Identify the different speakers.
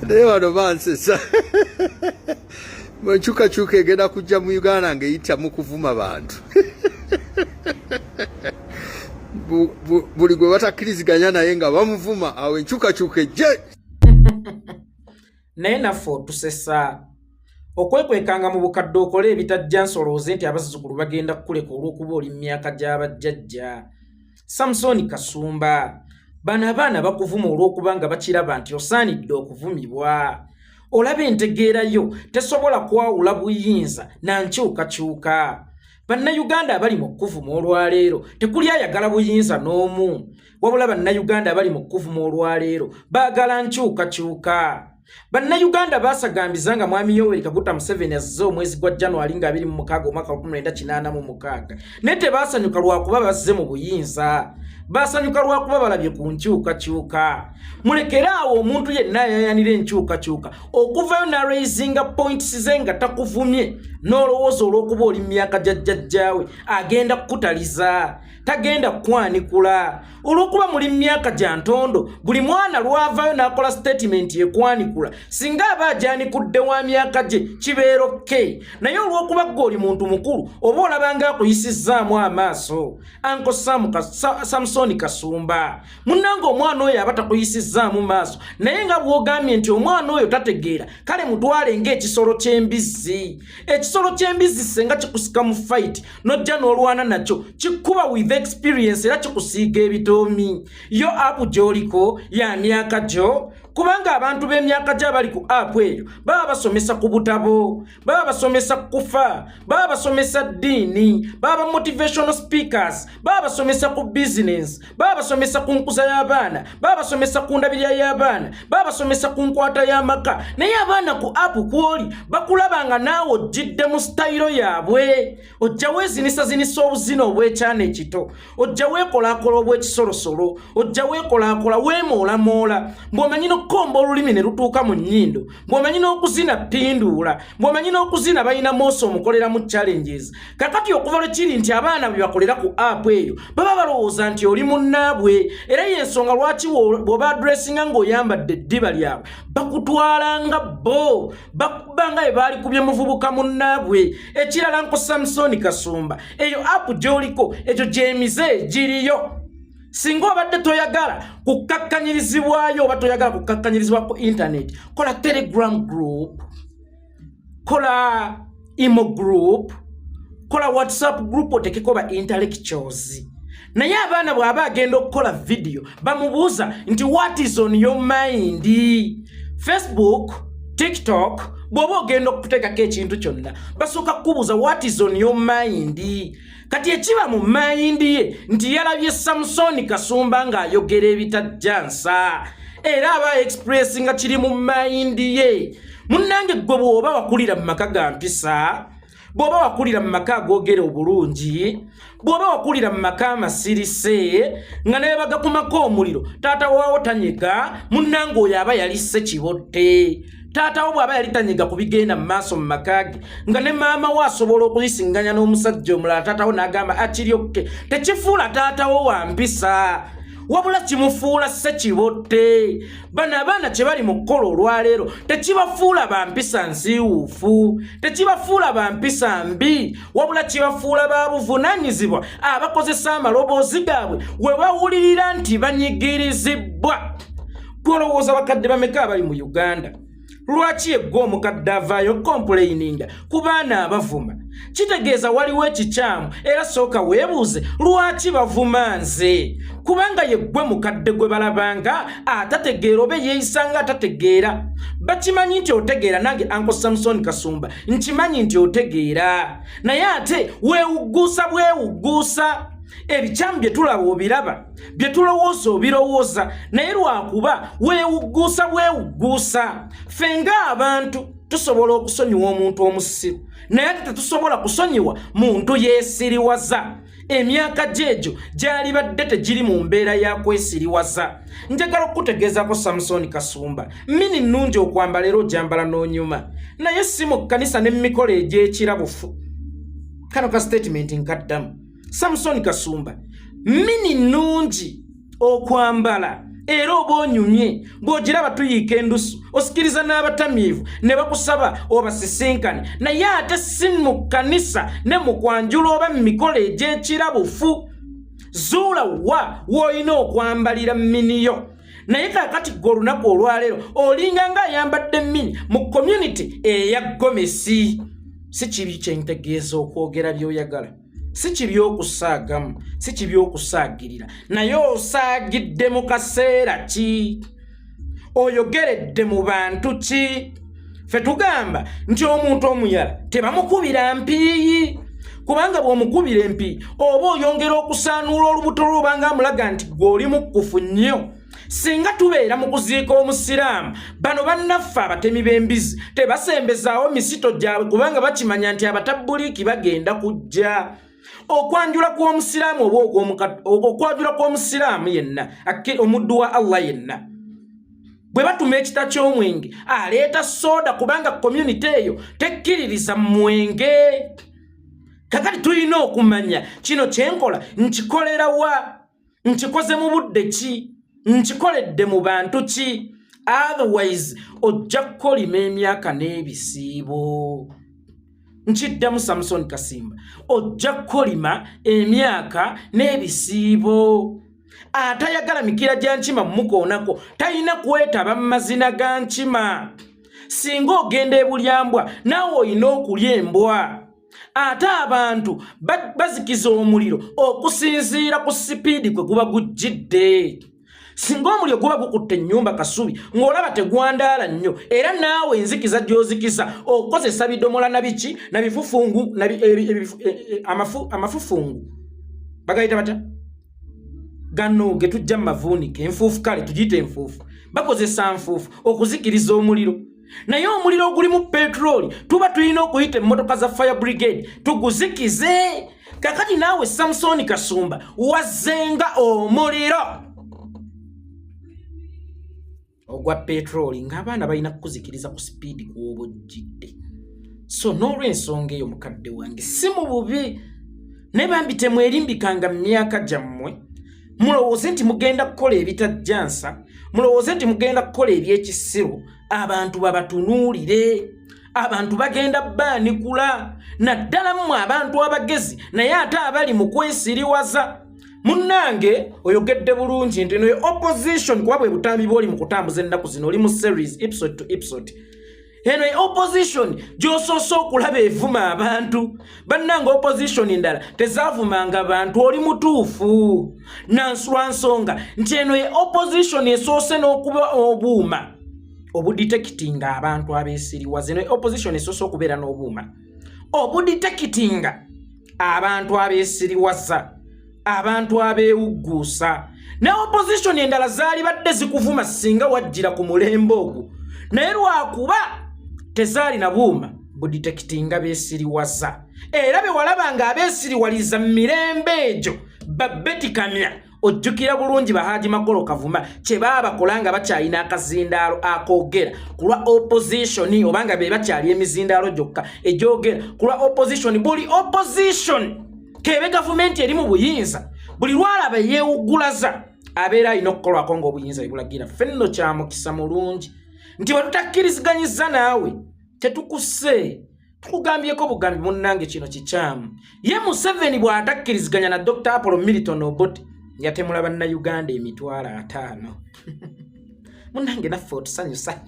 Speaker 1: Naye wano bansesa bwenkyukakyuka egenda kujja mu Uganda ng'eyita mu kuvuma bantu buli gwe batakkiriziganya naye nga bamuvuma awo enkyukakyuka ejje.
Speaker 2: Naye naffe otusesa okwekwekanga mu bukadde okole ebitajja nsolooze nti abazzukulu bagenda kukuleka olw'okuba oli myaka gy'abajjajja. Samson Kasumba, bano abaana bakuvuma olw'okuba nga bakiraba nti osaanidde okuvumibwa. Olaba entegeerayo tesobola kwawula buyinza na nkyukakyuka. Bannayuganda abali mu kuvuma olwaleero tekuli ayagala buyinza n'omu, wabula bannayuganda abali mu kuvuma olwaleero baagala nkyukakyuka. Bannayuganda baasagambiza nga mwami Yoweri Kaguta Museveni azze omwezi gwa January nga 26 omwaka 1986, naye tebaasanyuka lwakuba bazze mu buyinza, baasanyuka lwakuba balabye ku nkyukakyuka. Mulekeraawo omuntu yenna yayanira enkyukakyuka okuvayo na raisinga points ze nga takuvumye n'olowooza olw'okuba oli myaka jjajjaawe agenda kukutaliza, tagenda kukwanikula. Olw'okuba muli myaka gya ntondo, buli mwana lwavayo n'akola statement yekwanikula singa aba ajaanikudde wa myaka gye kibeera okay. Naye olw'okuba ggwe oli muntu mukulu oba olabanga akuyisizzaamu amaaso. Anko Samson Kasumba, munnanga omwana oyo aba takuyisizzaamu maaso, naye nga bw'ogambye nti omwana oyo tategeera, kale mutwale ng'ekisolo ky'embizzi. Ekisolo ky'embizzi senga kikusika mu fight n'ojja n'olwana nakyo kikuba with experience era kikusiiga ebitoomi. Yo apu gy'oliko ya myaka gyo, kubanga abantu b'emyaka gye abali ku apu eyo baba basomesa ku butabo, baba basomesa kufa, baba basomesa ddiini, baba motivational speakers, baba basomesa ku business, baba basomesa ku nkuza y'abaana, baba basomesa ku ndabirira y'abaana, baba basomesa ku nkwata y'amaka. Naye abaana ku apu kwoli bakulabanga naawe ojjidde mu stayiro yaabwe, ojja weezinisa obuzina obw'ekyana ekito, ojja weekolaakola obw'ekisolosolo, ojja weekolaakola weemoolamoola, bw'omanyi n'okukomba olulimi ne lutuuka mu nnyindo, bw'omanyi n'okuzina pinduula, bw'omanyi n'okuzina balina moosa omukolera mu challenges. Kakati okuva lwe kiri nti abaana bwe bakolera ku apu eyo baba balowooza nti oli munnaabwe, era y'ensonga lwaki bw'oba adressinga ng'oyambadde eddiba lyabwe bakutwalanga bo, bakubanga bwe baalikubye muvubuka munnaabwe. Ekirala nko Samson Kasumba, eyo apu gy'oliko ekyo gy'emize giriyo. Singa obadde toyagala kukakkanyirizibwayo oba toyagala kukakkanyirizibwa ku internet, kola Telegram group, kola Imo group, kola WhatsApp group otekeko ba intellectuals. Naye abaana bw'aba agenda okukola video bamubuuza nti what is on your mind. Facebook, TikTok, bw'oba ogenda okuteekako ekintu kyonna basooka kukubuuza what is on your mind. Kati ekiba mu mind ye nti yalabye Samson Kasumba ng'ayogera ebitajjansa, era aba express nga kiri mu mind ye. Munnange gwe bw'oba wakulira mu maka ga mpisa, bw'oba wakulira mu maka agogera obulungi, bw'oba wakulira mu maka amasirise nga naye bagakumako omuliro, taata waawo tanyega, munnange oyo aba yali ssekibodde. Taata wo bw'aba yali tanyega kubigenda mu maaso mu makage nga ne maama we asobola okuyisinganya n'omusajja omulala, taata wo n'agamba akiryokke, tekifuula taata wo wa mpisa, wabula kimufuula ssekibodde. Bano abaana kye bali mu kkola olwaleero tekibafuula ba mpisa nsiiwuufu, tekibafuula ba mpisa mbi, wabula kibafuula ba buvunaanyizibwa abakozesa amaloboozi gaabwe we bawulirira nti banyigirizibwa. Twolowooza bakadde bameka abali mu Uganda? Lwaki eggwa omukadde avaayo complaininga ku baana abavuma? Kitegeeza waliwo ekikyamu, era sooka weebuuze lwaki bavuma nze, kubanga yeggwe mukadde gwe balabanga atategeera oba yeeyisanga atategeera. Bakimanyi nti otegeera, nange Uncle Samson Kasumba nkimanyi nti otegeera, naye ate weewugguusa bwewugguusa. Ebikyamu bye tulaba obiraba, bye tulowooza obirowooza, naye lwakuba weewugguusa bwewugguusa. Ffe ng'abantu tusobola okusonyiwa omuntu omusiru, naye ate tetusobola kusonyiwa muntu yeesiriwaza. Emyaka gy'egyo gyali badde tegiri mu mbeera ya kwesiriwaza. Njagala okutegeezako Samson Kasumba, mini nnungi okwambala era ogyambala n'onyuma, naye si mu kkanisa ne mu mikolo egy'ekirabufu. Kano ka statement nkaddamu. Samson Kasumba, mini nnungi okwambala era oba onyumye bw'ogiraba tuyiika endusu osikiriza n'abatamiivu ne bakusaba obasisinkane naye ate si mu kkanisa ne mu kwanjula oba mu mikolo egy'ekirabufu zuula wa w'olina okwambalira miniyo naye kaakati gwe olunaku olwaleero olinga ng'ayambadde mini mu community eya Gomesi. Si kibi kyentegeeza okwogera by'oyagala, si kibi okusaagamu, si kibi okusaagirira, naye osaagidde mu kaseera ki? Oyogeredde mu bantu ki? Ffe tugamba nti omuntu omuyala tebamukubira mpiiyi, kubanga bw'omukubira empiiyi oba oyongera okusaanuula olubuto lw'obanga amulaga nti gwe oli mukkufu nnyo. Singa tubeera mu kuziika omusiraamu, bano bannaffe abatemi b'embizi tebasembezaawo misito gyabwe kubanga bakimanya nti abatabbuliiki bagenda kujja. Okwanjula kw'omusiraamu oba okwanjula kw'omusiraamu yenna omuddu wa Allah yenna bwe batuma ekita ky'omwenge aleeta soda kubanga community eyo tekkiririza mwenge. Kakati tulina okumanya kino kyenkola nkikolera wa, nkikoze mu budde ki, nkikoledde mu bantu ki? Otherwise ojja kukolima emyaka n'ebisiibo. Nkiddamu Samson Kasimba, ojja kukolima emyaka n'ebisiibo. Atayagala mikira gya nkima mukoonako talina kwetaba mu mazina ga nkima. Singa ogenda ebulyambwa naawe olina okulya embwa. Ate abantu bazikiza omuliro okusinziira ku sipiidi kwe guba gujjidde. Singa omuliro guba gukutte ennyumba kasubi ng'olaba tegwandaala nnyo era naawe enzikiza gy'ozikiza okozesa bidomola na biki na bifufungu amafufungu bagayita bata gano ge tujja mu mavuunike enfuufu, kale tugiyita enfuufu, bakozesa nfuufu okuzikiriza omuliro. Naye omuliro ogulimu petroli tuba tulina okuyita emmotoka za fire brigade tuguzikize. Kakati naawe Samson Kasumba wazzenga omuliro ogwa petroli ng'abaana balina kukuzikiriza ku sipiidi kw'oba ojjidde. So n'olw'ensonga eyo mukadde wange si mu bubi ne bambi temwerimbikanga mu myaka gyammwe mulowooze nti mugenda kukola ebitajjansa, mulowooze nti mugenda kukola ebyekisiru, abantu babatunuulire, abantu bagenda baanikula, naddala mmwe abantu abagezi naye ate abali mu kwesiriwaza. Munnange oyogedde bulungi nti eno opposition kuba bwe butambi bw'oli mu kutambuza ennaku zino oli mu series episode to episode. Eno opposition gy'osoose okulaba evuma abantu. Bannanga opposition endala tezaavumanga bantu, oli mutuufu. Nanswansonga nti eno opposition esoose n'okuba obuuma obudetectinga abantu abeesiriwaza. Eno opposition esoose okubeera n'obuuma obudetectinga abantu abeesiriwaza, abantu abeewugguusa. Ne opposition endala zaali badde zikuvuma singa wajjira ku mulembe ogwo, naye lwakuba tezaali na buuma budetectinga beesiriwaza. Era be walabanga abeesiriwaliza mu mirembe egyo babetikamya. Ojjukira bulungi Bahaaji Magolo Kavuma kye baabakolanga bakyalina akazindaalo akoogera ku lwa opposition, obanga be bakyali emizindaalo gyokka egyogera ku lwa opposition. Buli opposition kebe gavumenti eri mu buyinza, buli lwalaba yeewuggulaza abeera alina okukolwako ng'obuyinza ebulagira. Ffe nno kya mukisa mulungi nti bwe tutakkiriziganyizza naawe tetukuse, tukugambyeko bugambi munnange kino kikyamu. Ye Museveni bw'atakkiriziganya na Dr. Apollo Milton Obote yatemula bannayuganda emitwalo 5. Munnange naffe otusanyusa.